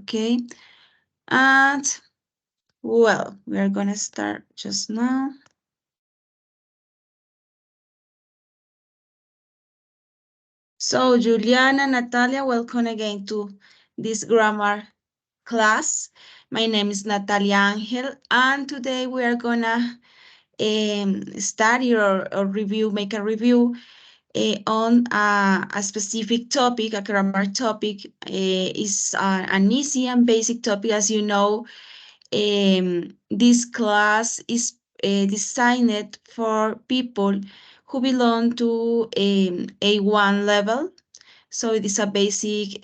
okay? And well, we are gonna start just now. So Juliana, Natalia, welcome again to this grammar class. My name is Natalia Angel, and today we are gonna study or review, make a review on a specific topic, a grammar topic. Is an easy and basic topic, as you know. This class is designed for people who belong to A1 level. So it is a basic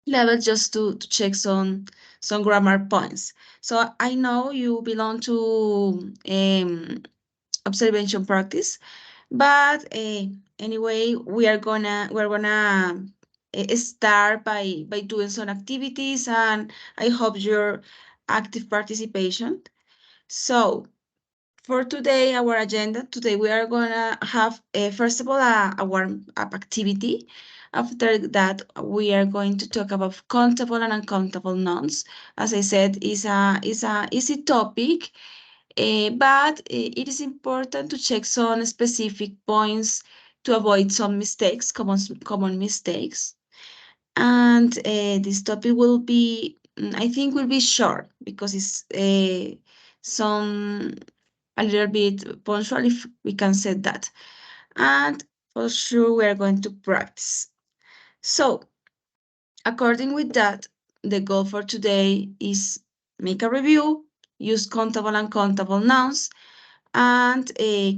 level just to check some grammar points. So I know you belong to observation practice, but anyway, we're gonna start by doing some activities, and I hope your active participation. So for today, our agenda today, we are gonna have first of all a warm-up activity. After that, we are going to talk about countable and uncountable nouns. As I said, is a easy topic, but it is important to check some specific points to avoid some mistakes, common mistakes. And this topic will be, I think, will be short because it's some a little bit punctual, if we can say that. And for sure, we are going to practice. So, according with that, the goal for today is make a review, use countable and countable nouns, and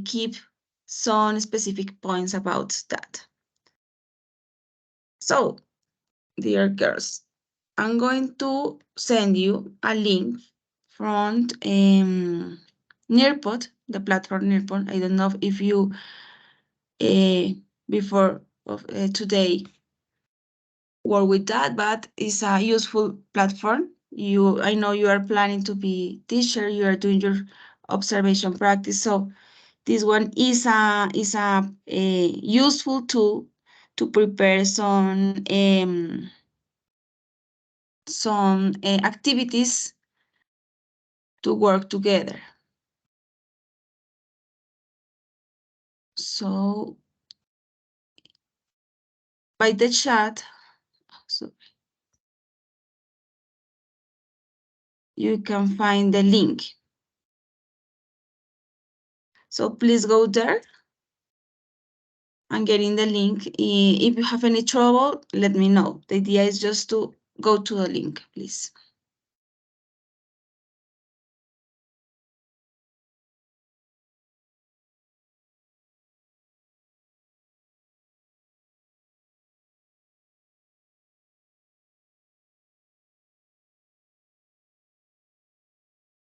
keep some specific points about that. So, dear girls, I'm going to send you a link from Nearpod, the platform Nearpod. I don't know if you before of today work with that, but it's a useful platform. I know you are planning to be teacher. You are doing your observation practice, so this one is a useful tool to prepare some activities to work together. So by the chat, so you can find the link. So please go there and get in the link. If you have any trouble, let me know. The idea is just to go to the link, please.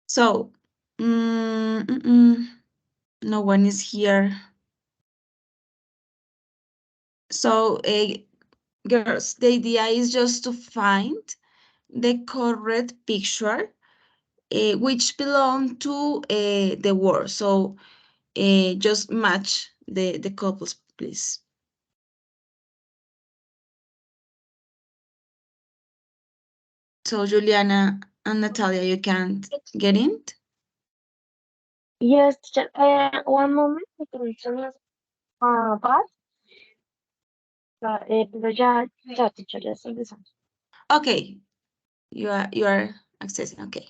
So, no one is here. So, girls, the idea is just to find the correct picture which belong to the word. So, just match the couples, please. So, Juliana and Natalia, you can get in? Yes, teacher. One moment, the connection is bad, pero ya, teacher, ya estoy empezando. Okay, you are accessing. Okay.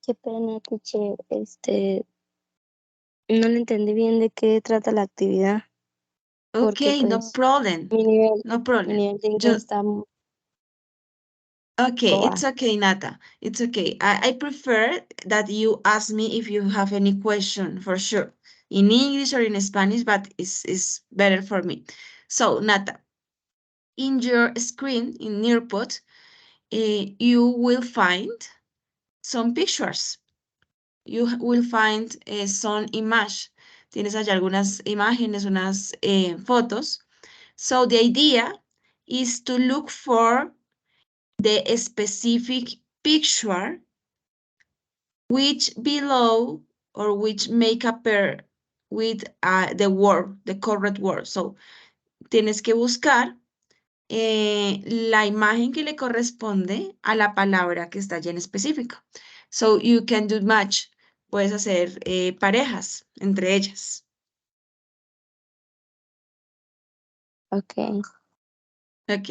Qué pena, teacher. No le entendí bien de qué trata la actividad, porque Okay, no pues problem. mi nivel, No mi problem. nivel de inglés Just, está un okay, poco it's bajo. okay, Nata. It's okay. I prefer that you ask me if you have any question for sure. In English or in Spanish, but it's better for me. So, Nata, in your screen, in Nearpod, you will find some pictures. You will find some image. Tienes allá algunas imágenes, unas fotos. So the idea is to look for the specific picture which below or which make a pair with the word, the correct word. So tienes que buscar la imagen que le corresponde a la palabra que está allí en específico. So you can do match. Puedes hacer parejas entre ellas. Okay. Ok.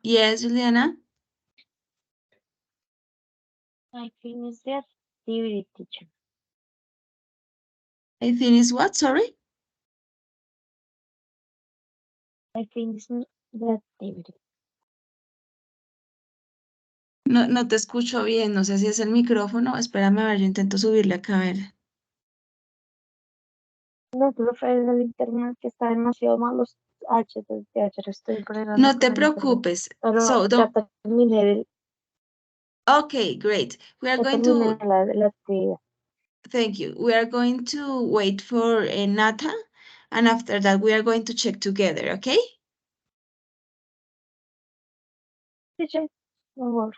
Yes, Juliana. I finished the activity, teacher. I think it's what, sorry? I finished the activity. No, no te escucho bien, no sé si es el micrófono. Espérame a ver, yo intento subirle acá a ver. No, profe, es el internet que está demasiado mal los HTTH, estoy bregando No te con el internet. preocupes. Pero So, ya don't... terminé, Okay, great. We are ya going terminé to... la actividad. Thank you. We are going to wait for Nata, and after that we are going to check together, okay? Teacher, no more.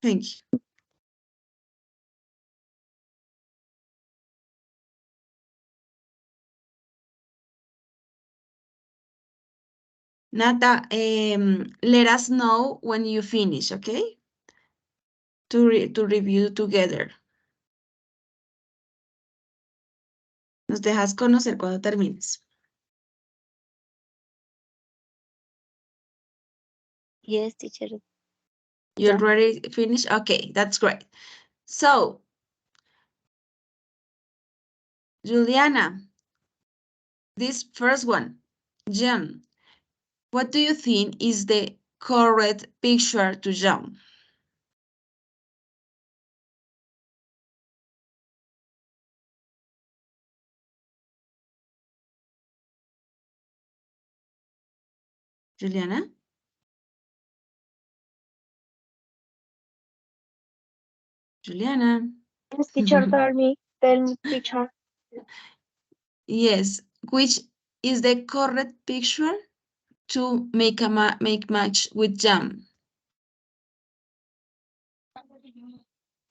Thank you. Nata, let us know when you finish, okay? To review together. Nos dejas conocer cuando termines. Yes, teacher. You Ya. already finished? Okay, that's great. So, Juliana, this first one, John, what do you think is the correct picture to John? Juliana? Juliana? Yes, teacher, tell me, teacher. Yes, which is the correct picture to make a make match with Jam?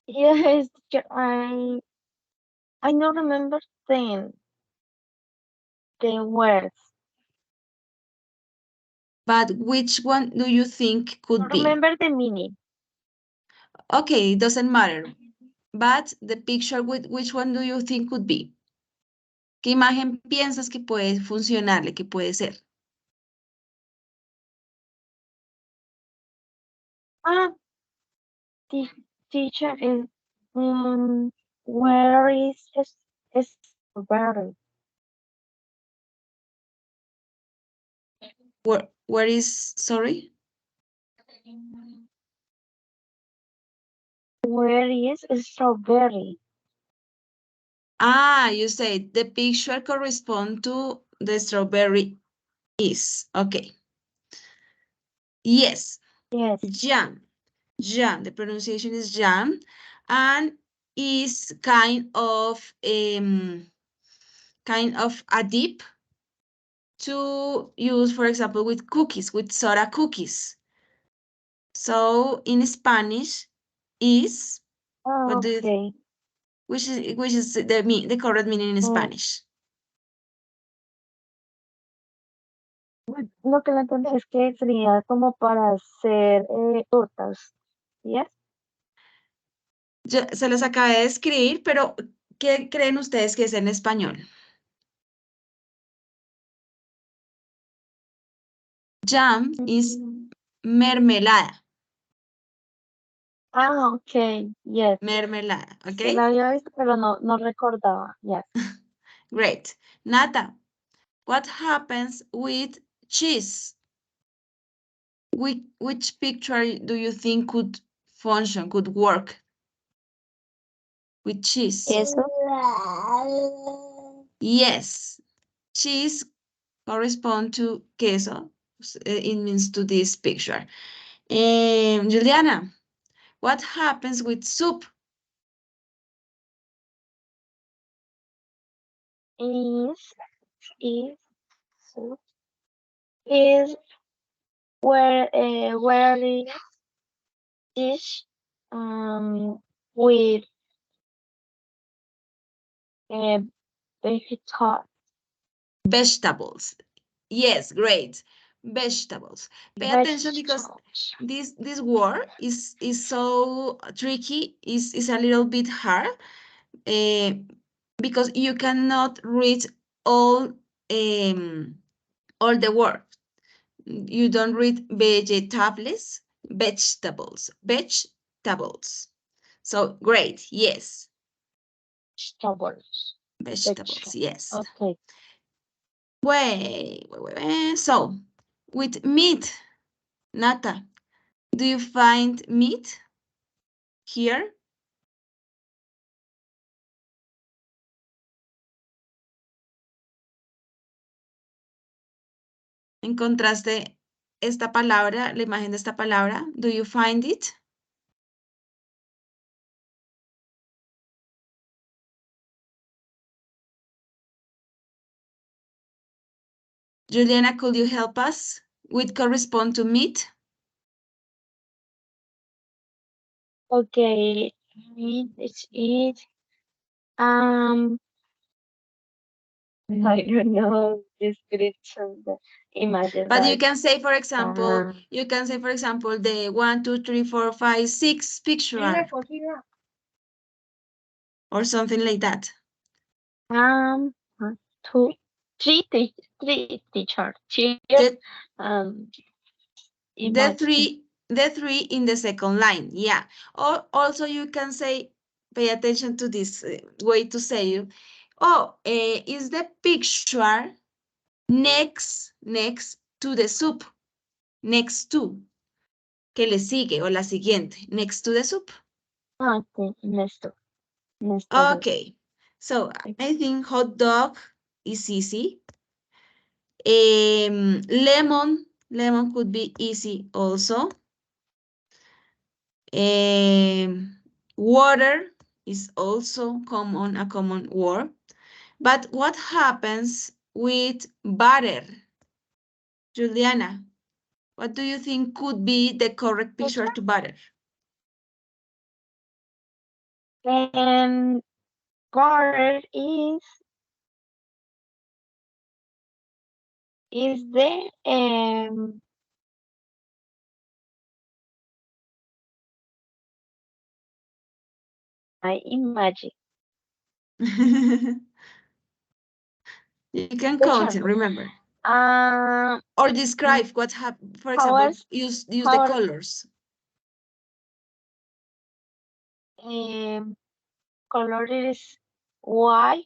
Yes, teacher, I don't remember the words. But which one do you think I could be? remember the meaning. Okay, it doesn't matter. But the picture with which one do you think could be? ¿Qué imagen piensas que puede funcionarle, que puede ser? Ah, the teacher is, um, where is strawberry? Where is, sorry? Where is strawberry? Ah, you say the picture correspond to the strawberry is. Okay. Yes, Yes, jam. Jam. The pronunciation is jam and is kind of a dip to use, for example, with cookies, with soda cookies. So in Spanish is, what do you, Okay. which is the correct meaning in Mm, Spanish? lo que le entendí es que sería como para hacer tortas. ¿Yes? Yo se los acabé de escribir, pero ¿qué creen ustedes que es en español? Jam is Mm. mermelada, Ah, ok. Yes. mermelada, ¿ok? Sí la había visto, pero no recordaba. Yes. Great. Nata, what happens with cheese? Which picture do you think could function, could work with cheese? Eso. Yes, cheese correspond to queso. It means to this picture. Juliana, what happens with soup? Is, is, so, is where is dish with uh, vegetal Vegetables. Yes, great. Vegetables. Pay attention because vegetables. this word is so tricky, is a little bit hard, uh, because you cannot read all all the word. You don't read vegetables. So great, yes, Vegetables. vegetables, Vegetables. yes. Okay. Wait. So with meat, Nata, do you find meat here? ¿Encontraste esta palabra, la imagen de esta palabra? Do you find it? Juliana, could you help us with correspond to meat? Okay. It. Um. I don't know description. The images But you like can say, for example, um. the 1, 2, 3, 4, 5, 6 picture or something like that. Um. Two, three teacher chairs. The Um. the Imagine. three the three in the second line, yeah. Or also you can say, pay attention to this way to say you. Oh, is the picture next to the soup? Next to, que le sigue o la siguiente, next to the soup. Okay. Nesto. Okay, so I Okay. think hot dog is easy. Lemon could be easy also. Water is also a common word. But what happens with butter? Juliana, what do you think could be the correct picture to butter? And butter is the I imagine You can the count and charcoal. remember. Um, Or describe what happened. For example, powers use the power colors. um color is white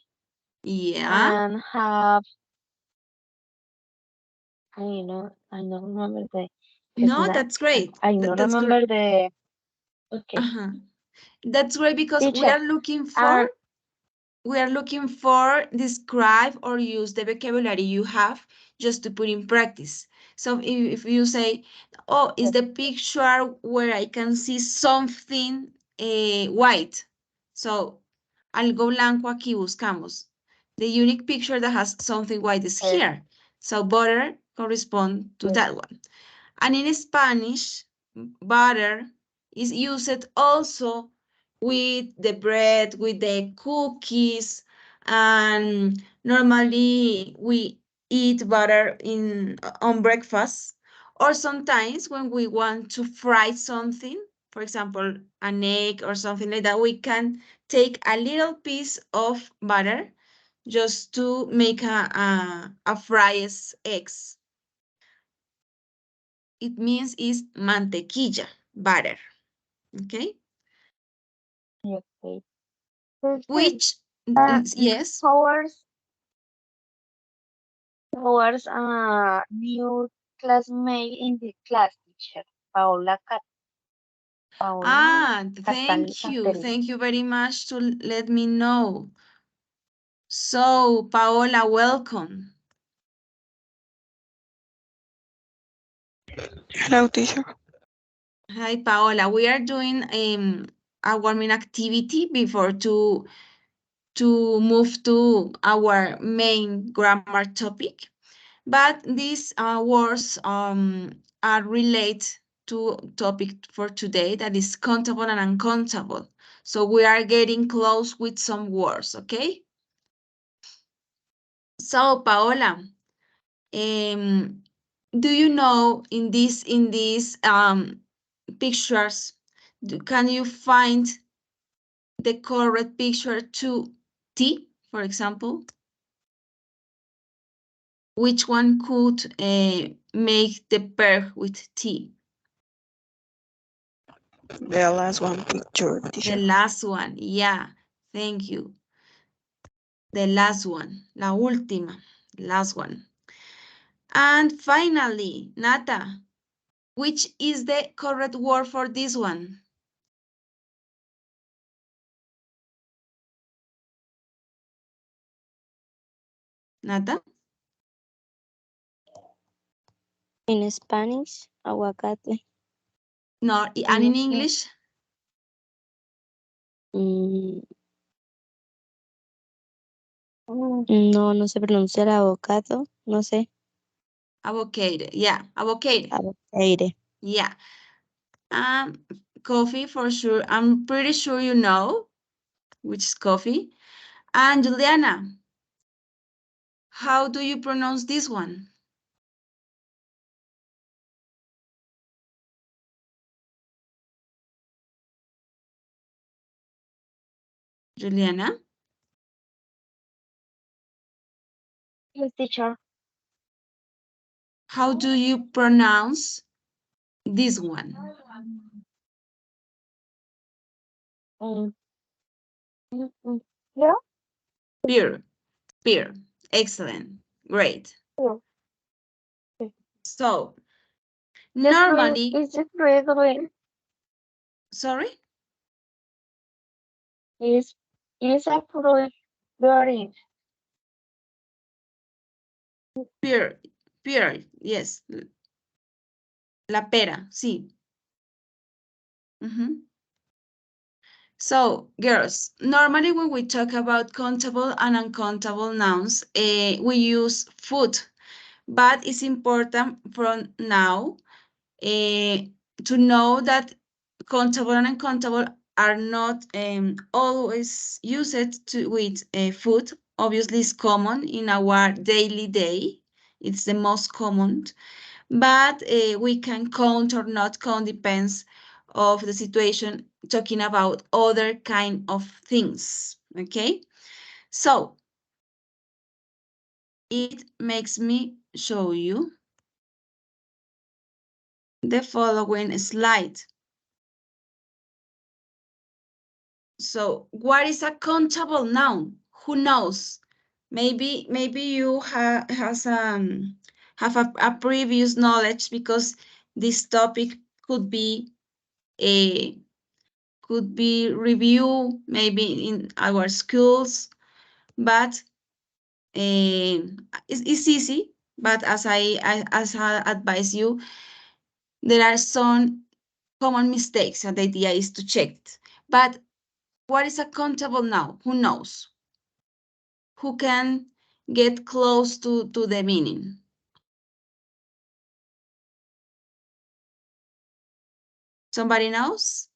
Yeah. and have I don't remember the No, snack. that's great. I don't That's great. remember the okay Uh-huh. That's great because teacher and we are looking for describe or use the vocabulary you have just to put in practice. So if you say, oh, is the picture where I can see something white. So algo blanco aquí buscamos. The unique picture that has something white is here. So butter correspond to that one. And in Spanish, butter is used also with the bread, with the cookies, and normally we eat butter on breakfast, or sometimes when we want to fry something, for example, an egg or something like that, we can take a little piece of butter just to make a fried eggs. It means is mantequilla, butter, okay? Okay. Perfect. Which, Uh, yes, Howard's new classmate in the class, teacher. Paola Castel. thank you very much to let me know. So, Paola, welcome. Hello, teacher. Hi, Paola. We are doing a warming activity before to move to our main grammar topic. But these words are related to topic for today, that is countable and uncountable. So we are getting close with some words, okay? So Paola, do you know in these pictures, can you find the correct picture to T, for example? Which one could make the pair with T? The last one picture, The teacher. last one, yeah, thank you. The last one, la última, last one. And finally, Nata, which is the correct word for this one? Nata? In Spanish, aguacate. No, and No in sé. English? Mm, Mm, no, no sé pronunciar avocado. No sé. Avocado, yeah, avocado, Avocado. yeah. Coffee for sure, I'm pretty sure you know which is coffee. And Juliana, how do you pronounce this one? Juliana, yes, teacher. how do you pronounce this one? Mm, mm. Yeah, Beer, beer. Excellent, great. yeah. Okay. So, The fruit normally, is the fruit green. sorry, Is a fruit green. pear, pear, yes, la pera, sí. Mhm. So, girls, normally when we talk about countable and uncountable nouns, we use food, but it's important from now to know that countable and uncountable are not always used with food. Obviously, it's common in our daily day. It's the most common, but we can count or not count, depends of the situation, talking about other kind of things, okay? So it makes me show you the following slide. So what is a countable noun? Who knows? Maybe you have a previous knowledge, because this topic could be a could be review maybe in our schools, but it's easy. But as I advise you, there are some common mistakes, and the idea is to check it. But what is a countable noun? Who knows? Who can get close to the meaning? Somebody knows?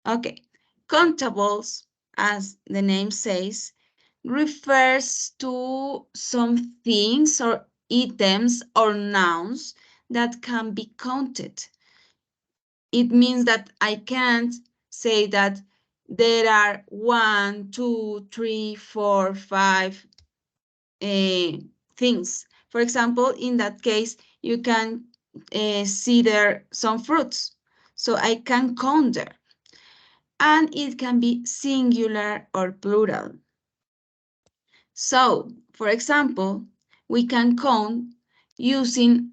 Okay. Countables, as the name says, refers to some things or items or nouns that can be counted. It means that I can't say that there are 1, 2, 3, 4, 5 things. For example, in that case, you can see there some fruits. So I can count there. And it can be singular or plural. So, for example, we can count using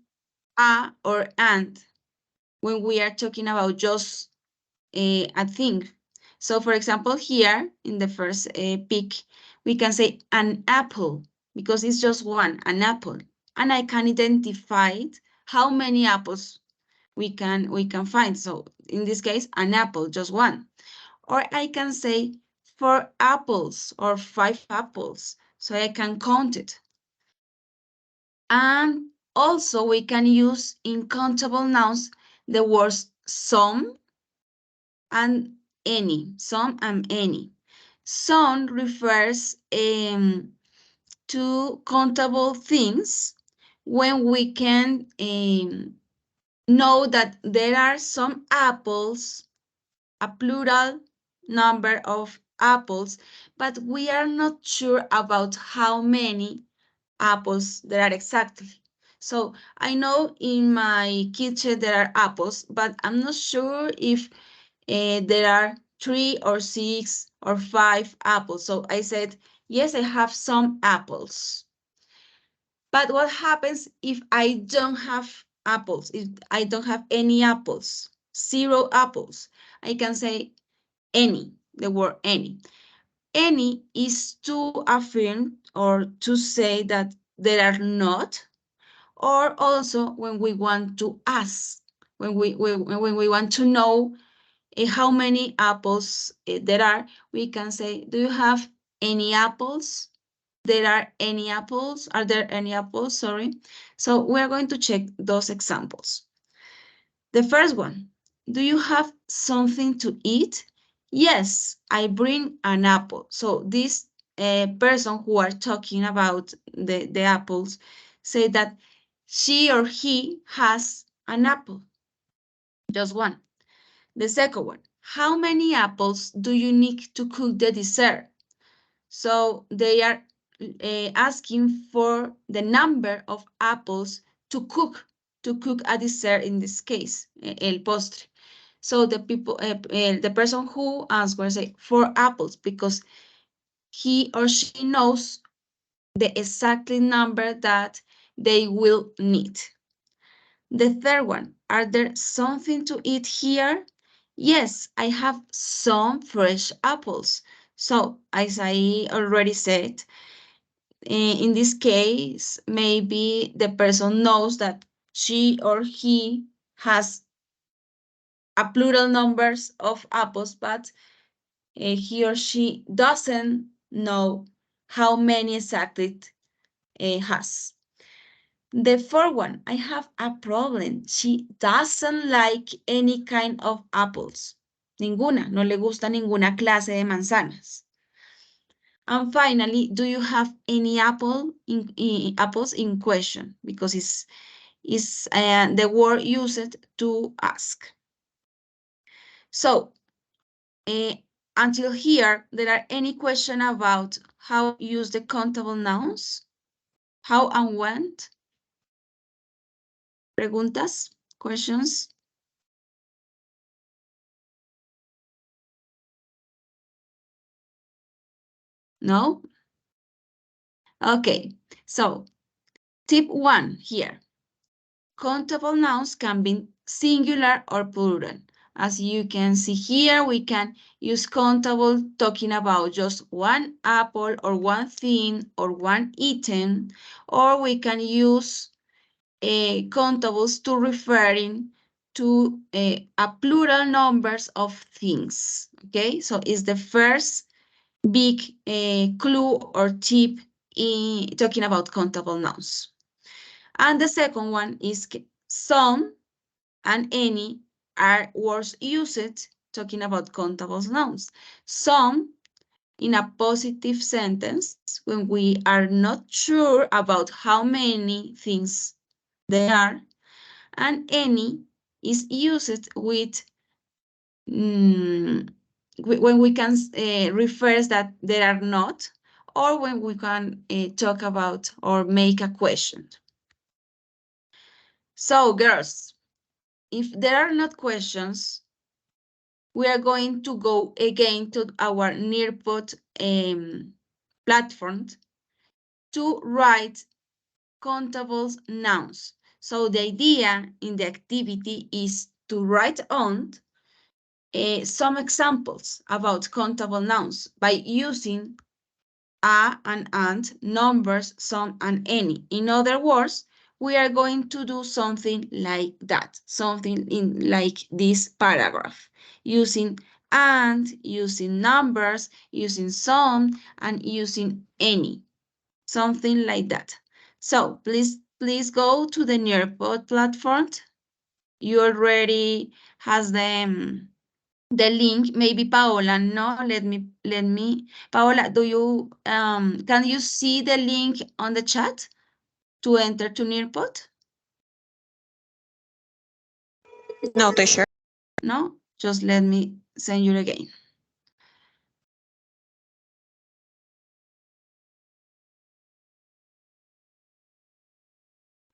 a or and when we are talking about just a thing. So, for example, here in the first pick, we can say an apple because it's just one, an apple. And I can identify how many apples we can find. So, in this case, an apple, just one. Or I can say 4 apples or 5 apples, so I can count it. And also we can use in countable nouns the words some and any, some and any. Some refers to countable things when we can know that there are some apples, a plural number of apples, but we are not sure about how many apples there are exactly. So I know in my kitchen there are apples, but I'm not sure if there are 3 or 6 or 5 apples. So I said, yes, I have some apples. But what happens if I don't have apples? If I don't have any apples, 0 apples, I can say any, the word any. Any is to affirm or to say that there are not, or also when we want to ask, when we want to know how many apples there are, we can say, do you have any apples? There are any apples? Are there any apples? Sorry. So we're going to check those examples. The first one, do you have something to eat? Yes, I bring an apple. So this person who are talking about the apples say that she or he has an apple, just one. The second one, how many apples do you need to cook the dessert? So they are asking for the number of apples to cook a dessert, in this case, el postre. So the person who answers say 4 apples because he or she knows the exact number that they will need. The third one, are there something to eat here? Yes, I have some fresh apples. So, as I already said, in this case, maybe the person knows that she or he has a plural numbers of apples, but he or she doesn't know how many exactly it has. The fourth one, I have a problem. She doesn't like any kind of apples. Ninguna, no le gusta ninguna clase de manzanas. And finally, do you have any apples in question? Because it's the word used to ask. So, until here, there are any question about how use the countable nouns? How and when? Preguntas? Questions? No? Okay, so tip 1 here. Countable nouns can be singular or plural. As you can see here, we can use countable talking about just one apple or one thing or one item, or we can use countables to referring to a plural numbers of things. Okay, so it's the first big clue or tip in talking about countable nouns. And the second one is Some and any are words used talking about countable nouns. Some in a positive sentence when we are not sure about how many things they are, and any is used with when we can refer that there are not, or when we can talk about or make a question. So girls, if there are not questions, we are going to go again to our Nearpod platform to write countable nouns. So the idea in the activity is to write on some examples about countable nouns by using a and numbers, some and any. In other words, we are going to do something like that, something in like this paragraph, using and, using numbers, using some, and using any, something like that. So please go to the Nearpod platform. You already has the link. Maybe Paola, no, let me, Paola, do you, can you see the link on the chat to enter to Nearpod? No, teacher. No, just let me send you again.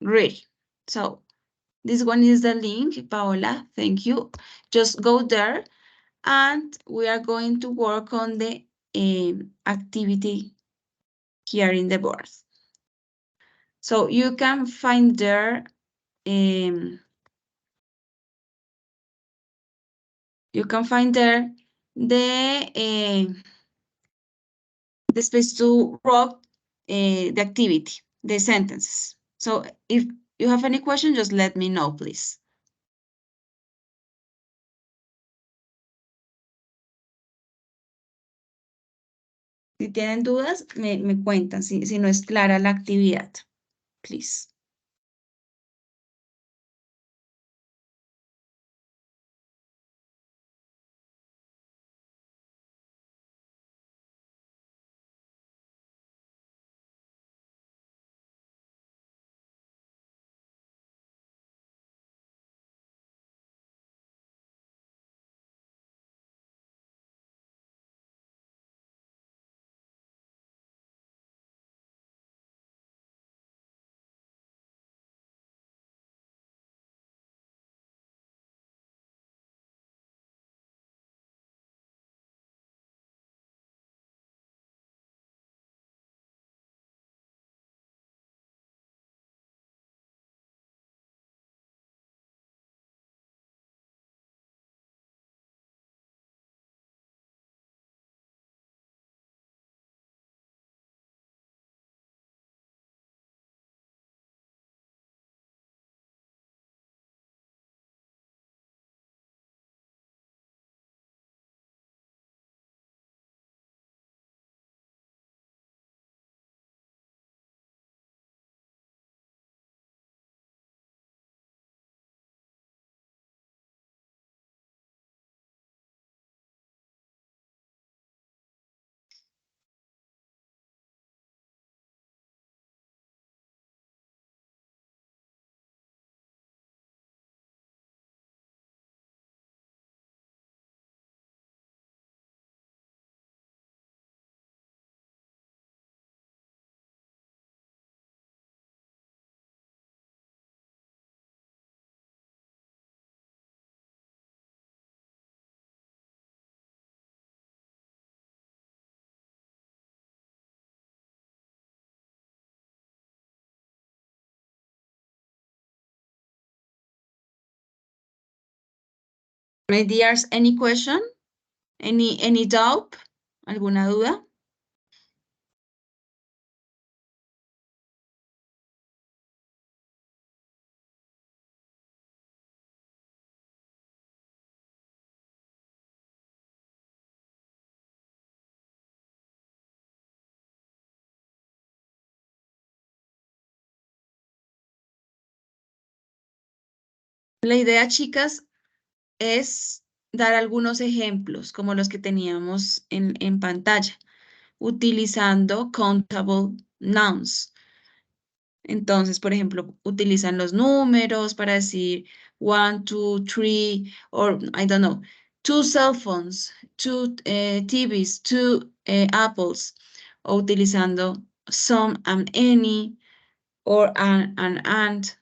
Great. So this one is the link, Paola, thank you. Just go there and we are going to work on the activity here in the board. So you can find there, the space to write the activity, the sentences. So if you have any question, just let me know, please. Si tienen dudas, me cuentan si no es clara la actividad, please. My dears, any question? Any doubt? ¿Alguna duda? La idea, chicas, es dar algunos ejemplos como los que teníamos en pantalla, utilizando countable nouns. Entonces, por ejemplo, utilizan los números para decir 1, 2, 3, or I don't know, 2 cell phones, 2 TVs, 2 apples, o utilizando some and any, or an and.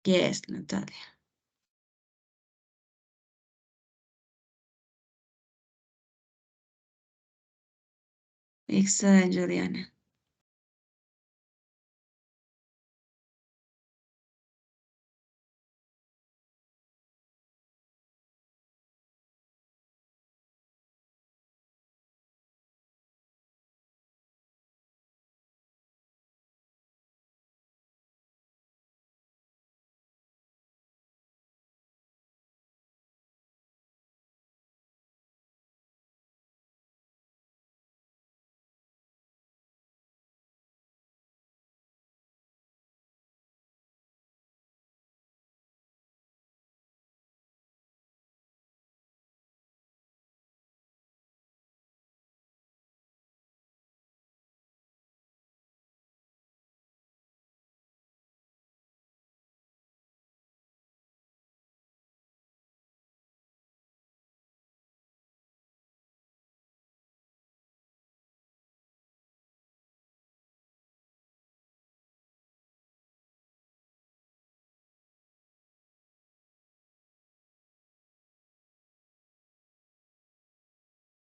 Yes, Natalia. Excellent, Juliana.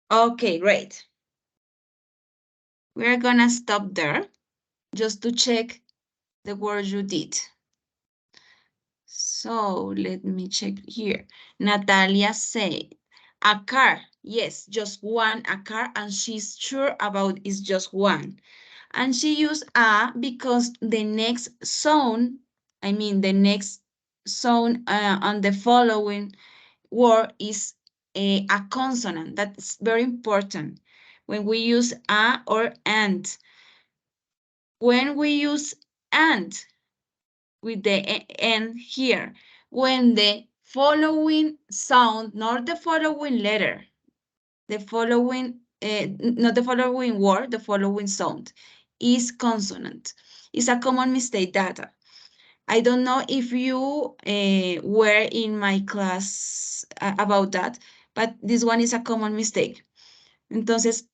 Okay, great. We're gonna stop there just to check the words you did. So let me check here. Natalia said, a car. Yes, just one, a car, and she's sure about it's just one. And she used a because the next sound, the next sound on the following word is a consonant. That's very important when we use a or and. When we use and with the N here, when the following sound, not the following letter, the following, not the following word, the following sound is consonant. It's a common mistake data. I don't know if you were in my class about that, but this one is a common mistake. Entonces,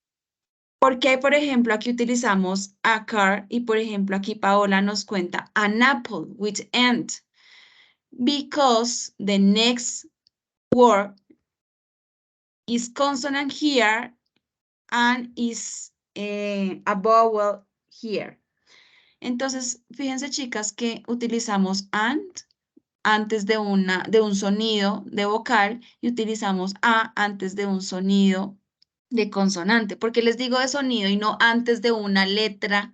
¿por qué, por ejemplo, aquí utilizamos a car y, por ejemplo, aquí Paola nos cuenta an apple with and? Because the next word is consonant here and is a vowel here. Entonces, fíjense, chicas, que utilizamos and antes de un sonido de vocal y utilizamos a antes de un sonido de consonante. ¿Por qué les digo de sonido y no antes de una letra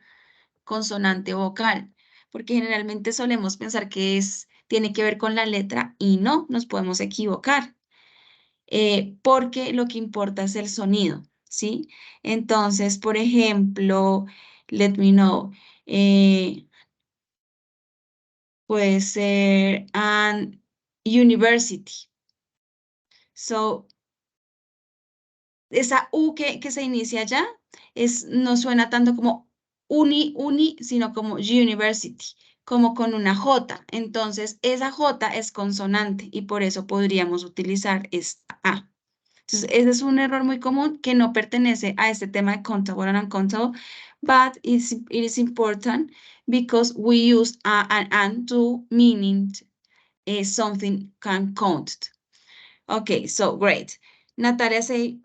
consonante vocal? Porque generalmente solemos pensar que tiene que ver con la letra y no, nos podemos equivocar. Porque lo que importa es el sonido, ¿sí? Entonces, por ejemplo, let me know, puede ser an university. So, esa U que se inicia allá no suena tanto como uni, sino como university, como con una J. Entonces, esa J es consonante y por eso podríamos utilizar esta A. Entonces, ese es un error muy común que no pertenece a este tema de countable and uncountable, but it is important because we use a and to meaning something can count. Okay, so great. Natalia say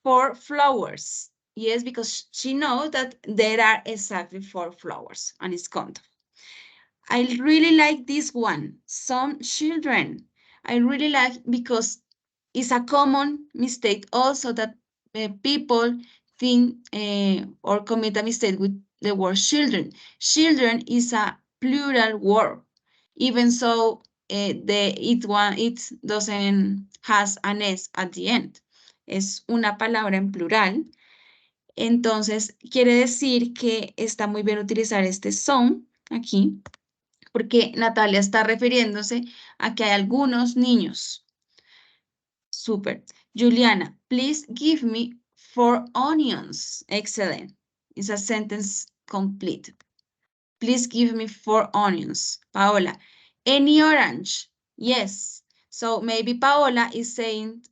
4 flowers. Yes, because she knows that there are exactly 4 flowers and it's countable. I really like this one, some children. I really like because it's a common mistake also that people think or commit a mistake with the word children. Children is a plural word, even so it doesn't has an S at the end. Es una palabra en plural Entonces, quiere decir que está muy bien utilizar este son aquí, porque Natalia está refiriéndose a que hay algunos niños. Super. Juliana, please give me 4 onions. Excellent. It's a sentence complete. Please give me 4 onions. Paola, any orange? Yes. So maybe Paola is saying,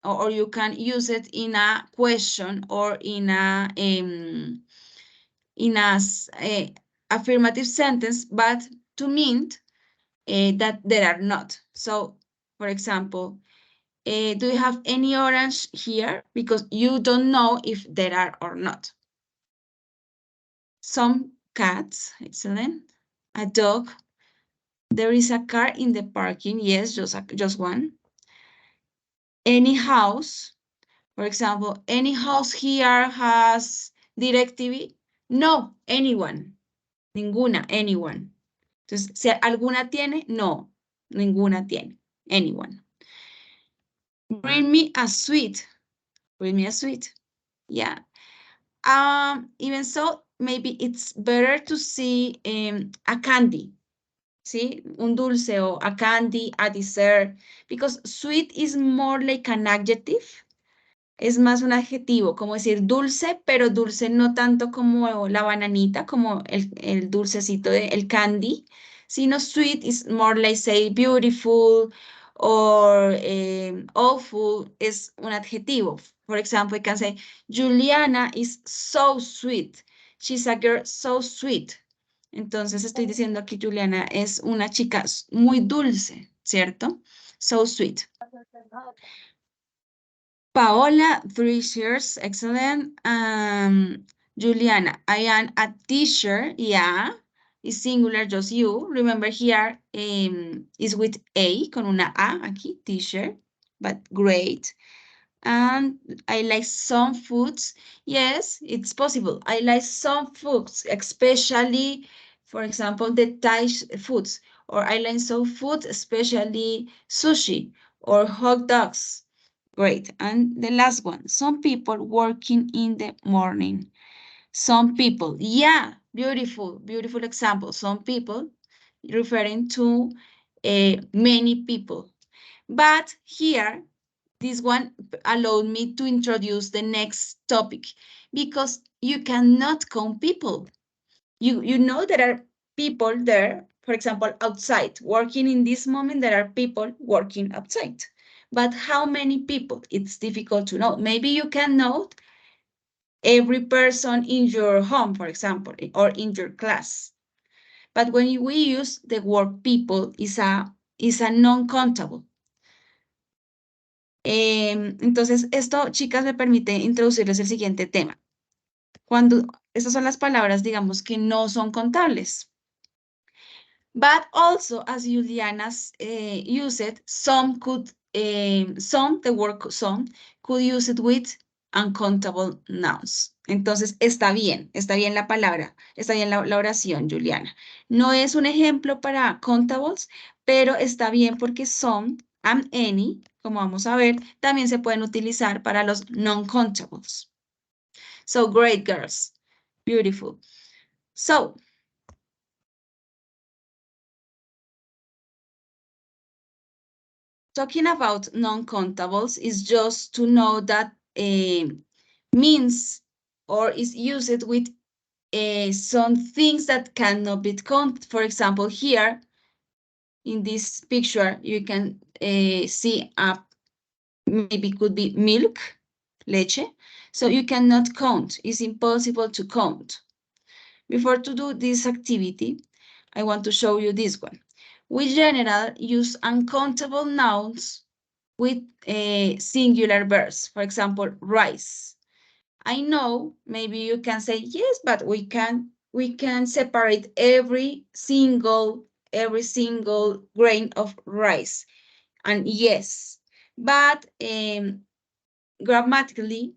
or you can use it in a question or in a affirmative sentence, but to mean that there are not. So, for example, do you have any orange here? Because you don't know if there are or not. Some cats, excellent. A dog. There is a car in the parking. Yes, just one. Any house. For example, any house here has DirecTV? No, anyone. Ninguna, anyone. Entonces, si alguna tiene, no, ninguna tiene. Anyone. Bring me a sweet. Bring me a sweet. Yeah. Even so, maybe it's better to see a candy. ¿Sí? Un dulce o a candy, a dessert, because sweet is more like an adjective. Es más un adjetivo, como decir dulce, pero dulce no tanto como la bananita, como el dulcecito del candy, sino sweet is more like say beautiful or awful es un adjetivo. For example, I can say, Juliana is so sweet. She's a girl so sweet. Entonces estoy diciendo que Juliana es una chica muy dulce, ¿cierto? So sweet. Paola, 3 years, excellent. Juliana, I am a teacher, yeah, is singular, just you. Remember here is with A, con una A aquí, teacher, but great. And I like some foods. Yes, it's possible. I like some foods, especially, for example, the Thai foods. Or I like some food, especially sushi or hot dogs. Great. And the last one, some people working in the morning. Some people, yeah, beautiful, beautiful example. Some people referring to many people. But here, this one allowed me to introduce the next topic because you cannot count people. You know there are people there, for example, outside. Working in this moment, there are people working outside. But how many people? It's difficult to know. Maybe you can know every person in your home, for example, or in your class. But when we use the word people, is a non-countable. Entonces, esto, chicas, me permite introducirles el siguiente tema. Cuando estas son las palabras, digamos, que no son contables. But also, as Juliana's use it, some could, the word some, could use it with uncountable nouns. Entonces, está bien la palabra, está bien la oración, Juliana. No es un ejemplo para countables, pero está bien porque some and any, como vamos a ver, también se pueden utilizar para los non-countables. So, great, girls. Beautiful. So, talking about non-countables is just to know that means or is used with some things that cannot be counted. For example, here in this picture, you can see maybe could be milk, leche. So you cannot count. It's impossible to count. Before to do this activity, I want to show you this one. We generally use uncountable nouns with singular verbs. For example, rice. I know maybe you can say yes, but we can separate every single grain of rice. And yes, but grammatically,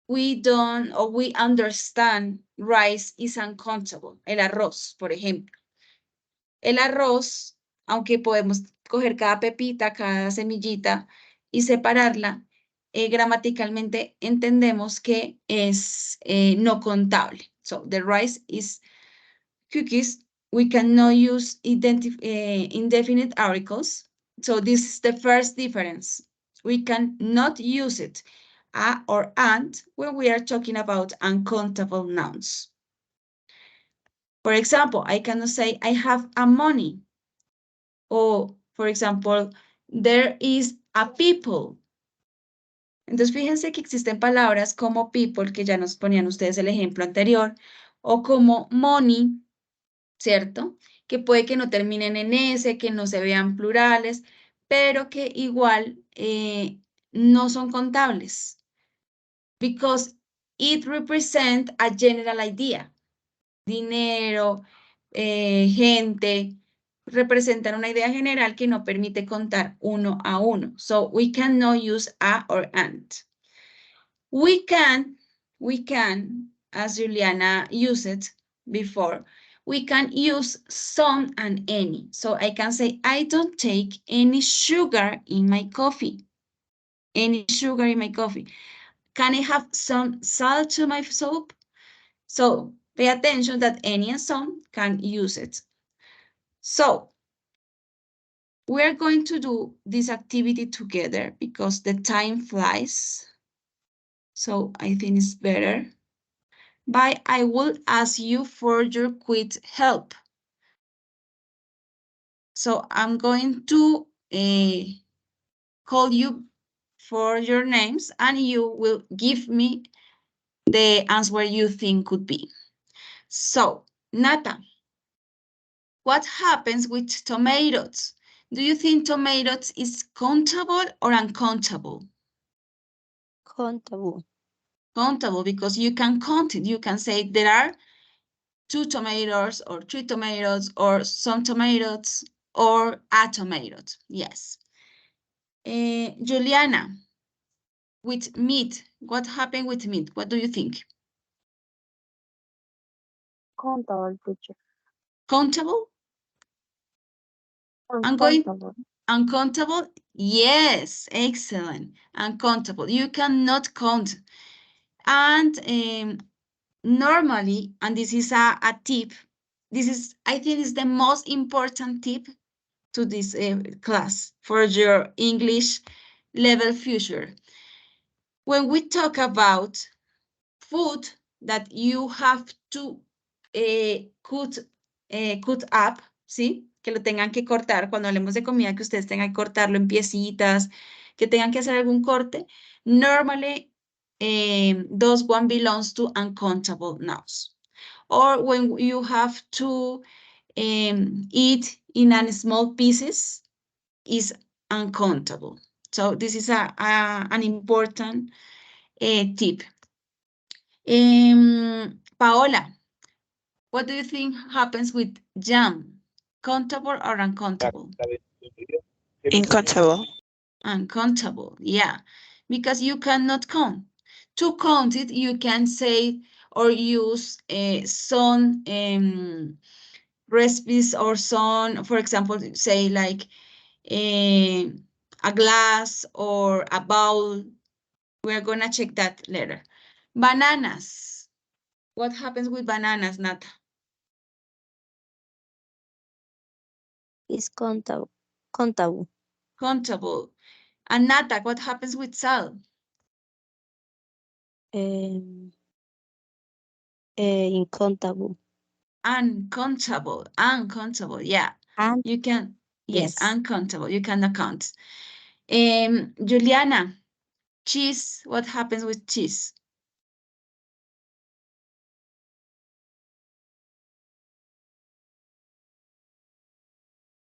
we don't or we understand rice is uncountable. El arroz, por ejemplo. El arroz, aunque podemos coger cada pepita, cada semillita y separarla, gramaticalmente entendemos que es no contable. So the rice is cookies. We cannot use indefinite articles. So this is the first difference. We cannot use it, a or and, when we are talking about uncountable nouns. For example, I cannot say I have a money. O, for example, there is a people. Entonces, fíjense que existen palabras como people, que ya nos ponían ustedes el ejemplo anterior, o como money, ¿cierto? Que puede que no terminen en S, que no se vean plurales, pero que igual no son contables. Because it represents a general idea. Dinero, gente, representan una idea general que no permite contar uno a uno. So we cannot use a or and. We can, as Juliana used it before, we can use some and any. So I can say, I don't take any sugar in my coffee. Any sugar in my coffee. Can I have some salt to my soup? So pay attention that any and some can use it. So we're going to do this activity together because the time flies. So I think it's better. But I will ask you for your quick help. So I'm going to call you for your names and you will give me the answer you think could be. So, Nata, what happens with tomatoes? Do you think tomatoes is countable or uncountable? Countable. Countable because you can count it. You can say there are 2 tomatoes or 3 tomatoes or some tomatoes or a tomato. Yes. Juliana, with meat, what happened with meat? What do you think? Countable, teacher. Countable? Uncountable. Uncountable? Yes, excellent. Uncountable. You cannot count. And normally, and this is a tip, this is, I think, is the most important tip to this class for your English level future. When we talk about food that you have to cut up, ¿sí? Que lo tengan que cortar. Cuando hablemos de comida, que ustedes tengan que cortarlo en piecitas, que tengan que hacer algún corte. Normally, those one belongs to uncountable nouns. Or when you have to eat in small pieces, is uncountable. So this is an important tip. Paola, what do you think happens with jam? Countable or uncountable? Uncountable. Uncountable, yeah, because you cannot count. To count it, you can say or use some recipes or some, for example, say like a glass or a bowl. We're gonna check that later. Bananas. What happens with bananas, Nata? Is countable. Countable. Countable. And Nata, what happens with salt? Uncountable. Uncountable, yeah. And You can, yes, yes. uncountable, you cannot count. Juliana, cheese, what happens with cheese?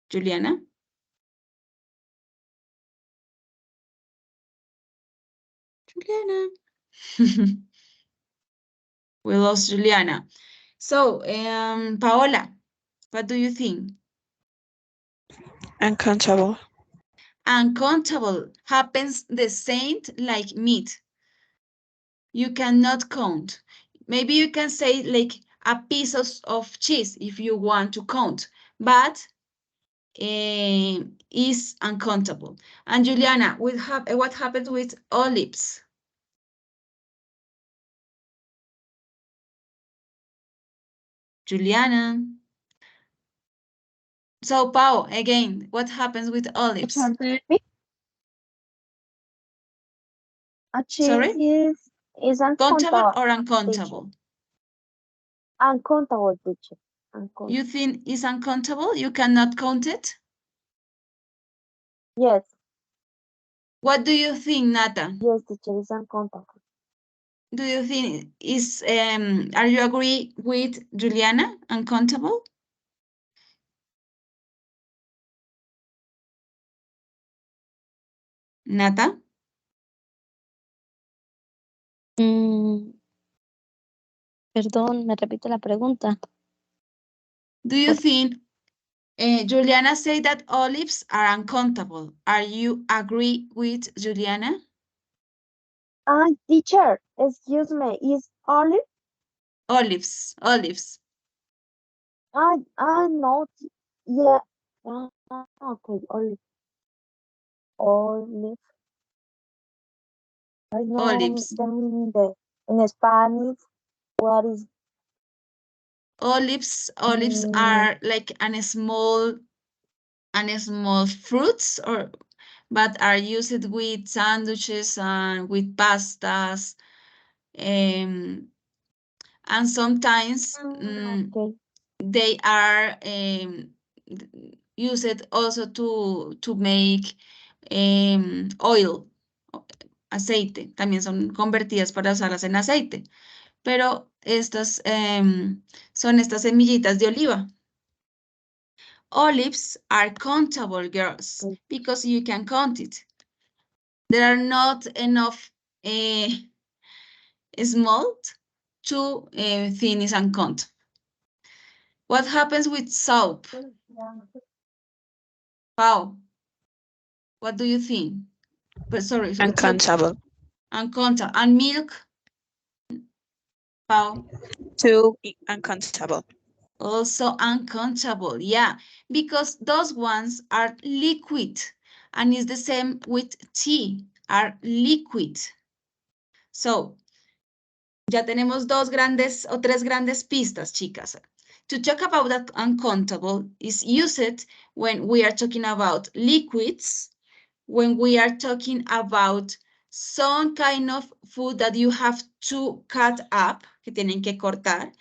Juliana? Juliana. We lost Juliana. So, Paola, what do you think? Uncountable. Uncountable happens the same like meat. You cannot count. Maybe you can say like a piece of cheese if you want to count, but is uncountable. And Juliana, what happens with olives? Juliana. So, Pau, again, what happens with olives? Cheese Sorry? is Countable uncountable, or teacher. uncountable? Uncountable, teacher. You Uncountable. think it's uncountable? You cannot count it? Yes, What do you think, Nata? yes, teacher, is uncountable. Do you think are you agree with Juliana, uncountable? Nata? Mm, perdón, me repite la pregunta. Do you think Juliana said that olives are uncountable? Are you agree with Juliana? Teacher, excuse me, is olive? Olives. No, yeah. Okay, olive. Olive. I know Olives. the meaning in Spanish. What is Olives mm, are like small fruits but are used with sandwiches and with pastas, and sometimes okay. they are used also to make oil, aceite. También son convertidas para usarlas en aceite. Pero estas son estas semillitas de oliva. Olives are countable, girls, Okay. because you can count it. There are not enough small to thin is uncountable. What happens with soap? Pau, what do you think? But sorry, with soap, Uncountable. uncountable. And milk, Pau, Two, uncountable. also uncountable. Yeah, because those ones are liquid. And it's the same with tea, are liquid. So, ya tenemos dos grandes o tres grandes pistas, chicas. To talk about that uncountable is used when we are talking about liquids, when we are talking about some kind of food that you have to cut up, que tienen que cortar,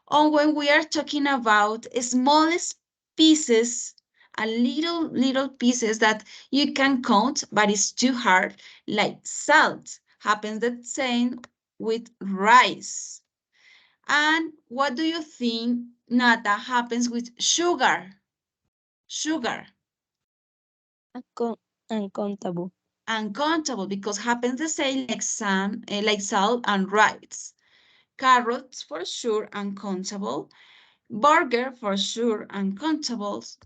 or when we are talking about smallest pieces, a little pieces that you can count, but it's too hard, like salt. Happens the same with rice. And what do you think, Nata, happens with sugar? Sugar. Uncountable. Uncountable because happens the same like salt and rice. Carrots for sure uncountable. Burger for sure uncountables.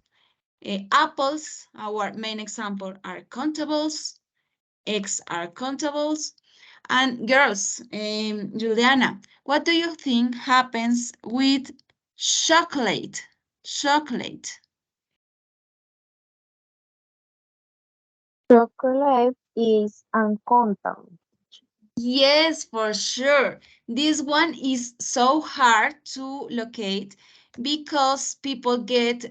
Apples, our main example, are countables. Eggs are countables. And girls, Juliana, what do you think happens with chocolate? Chocolate. Chocolate is uncountable. Yes, for sure. This one is so hard to locate because people get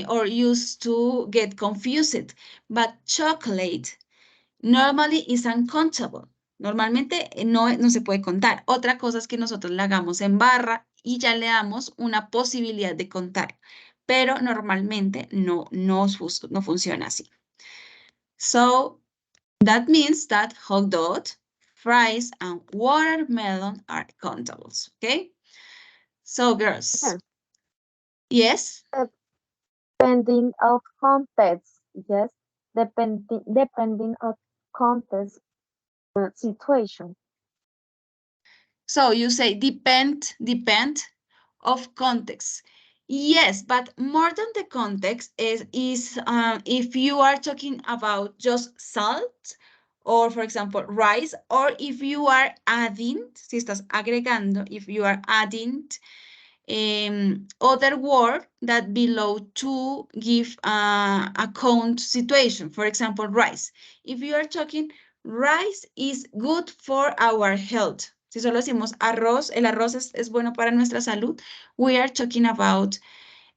or used to get confused. But chocolate normally is uncountable. Normalmente no se puede contar. Otra cosa es que nosotros la hagamos en barra y ya le damos una posibilidad de contar. Pero normalmente no funciona así. So, that means that hot dog, fries, and watermelon are countables, okay? So, girls, Yeah. yes? Depending of context, yes. Depending of context situation. So you say depend of context. Yes, but more than the context is if you are talking about just salt or for example rice, or if you are adding, si estás agregando, if you are adding other word that below to give a count situation. For example, rice. If you are talking, rice is good for our health. Si solo decimos arroz, el arroz es bueno para nuestra salud, we are talking about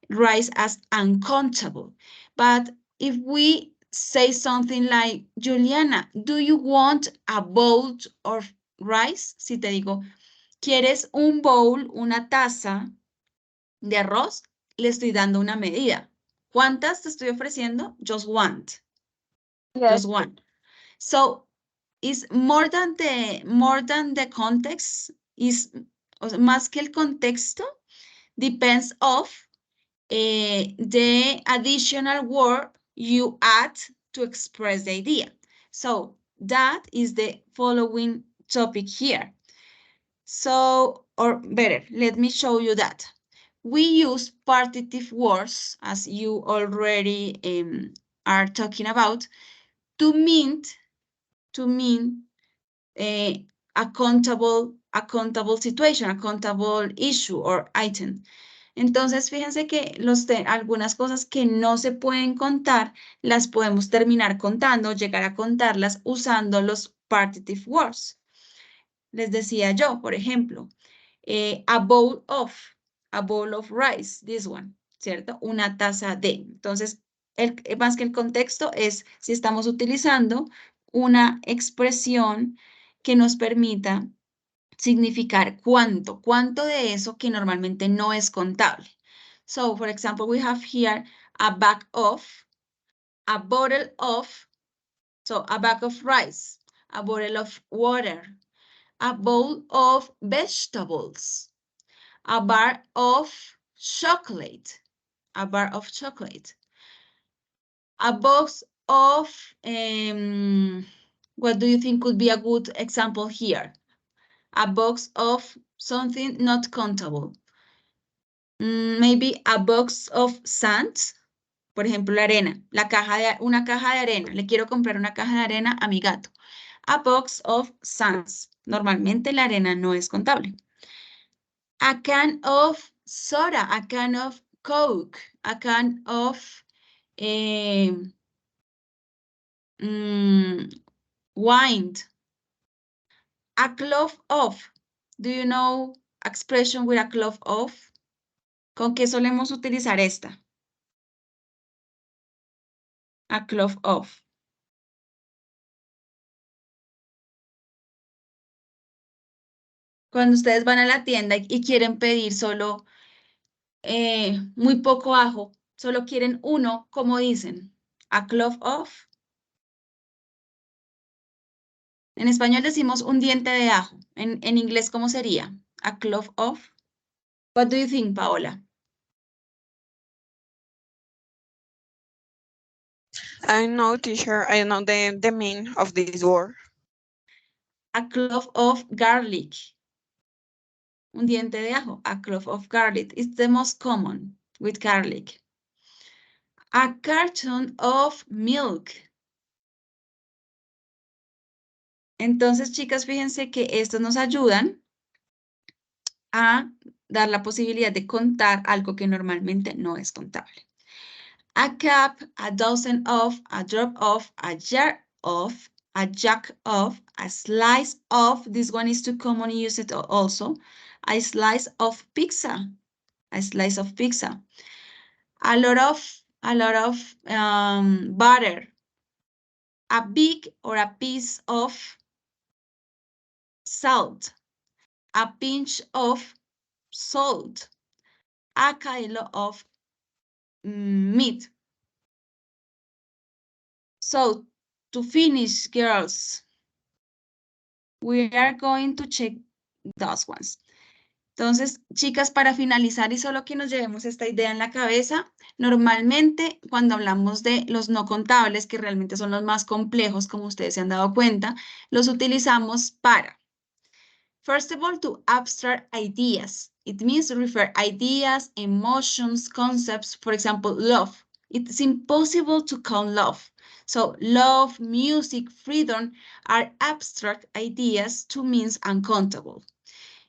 rice as uncountable. But if we say something like, Juliana, do you want a bowl of rice? Si te digo, ¿quieres un bowl, una taza de arroz? Le estoy dando una medida. ¿Cuántas te estoy ofreciendo? Just one. Yes. Just one. So it's more than the context, is, o sea, más que el contexto, depends of the additional word you add to express the idea. So that is the following topic here. So, or better, let me show you that. We use partitive words, as you already are talking about, to mean accountable situation, accountable issue or item. Entonces, fíjense que algunas cosas que no se pueden contar, las podemos terminar contando, llegar a contarlas usando los partitive words. Les decía yo, por ejemplo, a bowl of rice, this one, ¿cierto? Una taza de. Entonces, más que el contexto es si estamos utilizando una expresión que nos permita significar cuánto de eso que normalmente no es contable. So, for example, we have here a bag of, a bottle of, so a bag of rice, a bottle of water, a bowl of vegetables, a bar of chocolate, a bar of chocolate, a box of, what do you think could be a good example here? A box of something not countable. Maybe a box of sand, por ejemplo, la arena, una caja de arena. Le quiero comprar una caja de arena a mi gato. A box of sands. Normalmente la arena no es contable. A can of soda, a can of Coke, a can of wine. A cloth of. Do you know expression with a cloth of? ¿Con qué solemos utilizar esta? A cloth of. Cuando ustedes van a la tienda y quieren pedir solo muy poco ajo, solo quieren uno, ¿cómo dicen? A clove of. En español decimos un diente de ajo. En inglés, ¿cómo sería? A clove of. What do you think, Paola? I know, teacher. I know the meaning of this word. A clove of garlic. Un diente de ajo. A clove of garlic. It's the most common with garlic. A carton of milk. Entonces, chicas, fíjense que estos nos ayudan a dar la posibilidad de contar algo que normalmente no es contable. A cup, a dozen of, a drop of, a jar of, a jack of, a slice of, this one is too common used also, a slice of pizza, a slice of pizza, a lot of butter, a big or a piece of salt, a pinch of salt, a kilo of meat. So, to finish, girls, we are going to check those ones. Entonces, chicas, para finalizar y solo que nos llevemos esta idea en la cabeza, normalmente cuando hablamos de los no contables, que realmente son los más complejos, como ustedes se han dado cuenta, los utilizamos para, first of all, to abstract ideas. It means to refer ideas, emotions, concepts, for example, love. It's impossible to count love. So love, music, freedom are abstract ideas to means uncountable.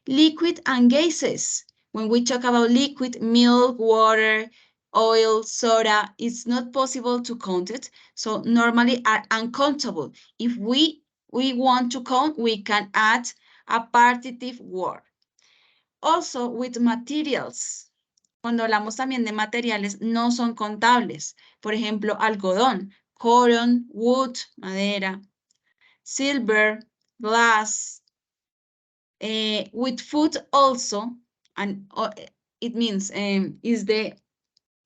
Liquid and gases. When we talk about liquid, milk, water, oil, soda, it's not possible to count it. So normally are uncountable. If we want to count, we can add a partitive word. Also with materials. Cuando hablamos también de materiales, no son contables. Por ejemplo, algodón, cotton, wood, madera, silver, glass. With food also, and it means is the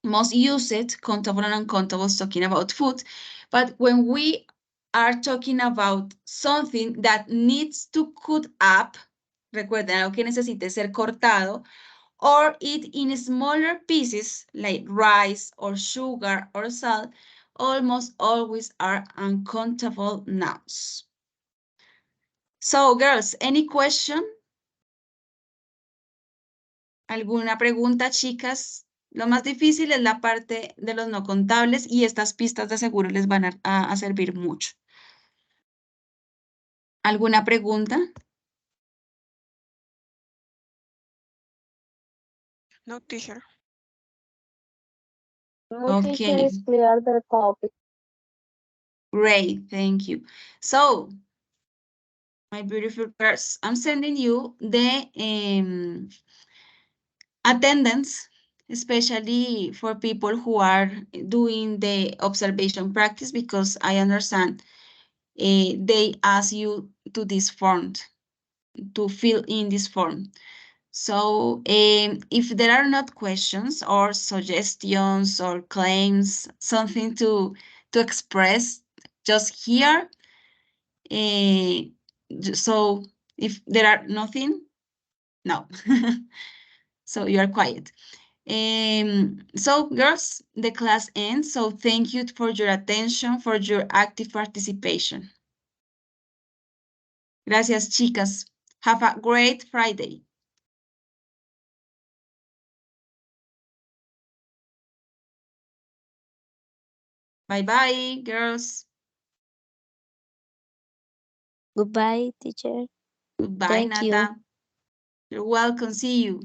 most used, countable and uncountable, talking about food. But when we are talking about something that needs to cut up, recuerden, algo que necesite ser cortado, or eat in smaller pieces like rice or sugar or salt, almost always are uncountable nouns. So girls, any question? ¿Alguna pregunta, chicas? Lo más difícil es la parte de los no contables y estas pistas de seguro les van a servir mucho. ¿Alguna pregunta? No, teacher. No, teacher, Okay, is clear the topic. great, thank you. So, my beautiful girls, I'm sending you the attendance, especially for people who are doing the observation practice, because I understand they ask you to this form, to fill in this form. So if there are not questions or suggestions or claims, something to express just here. So if there are nothing, no. So you are quiet. So girls, the class ends. So thank you for your attention, for your active participation. Gracias, chicas. Have a great Friday. Bye-bye, girls. Goodbye, teacher. Goodbye, Thank you. Nata. You're welcome. See you.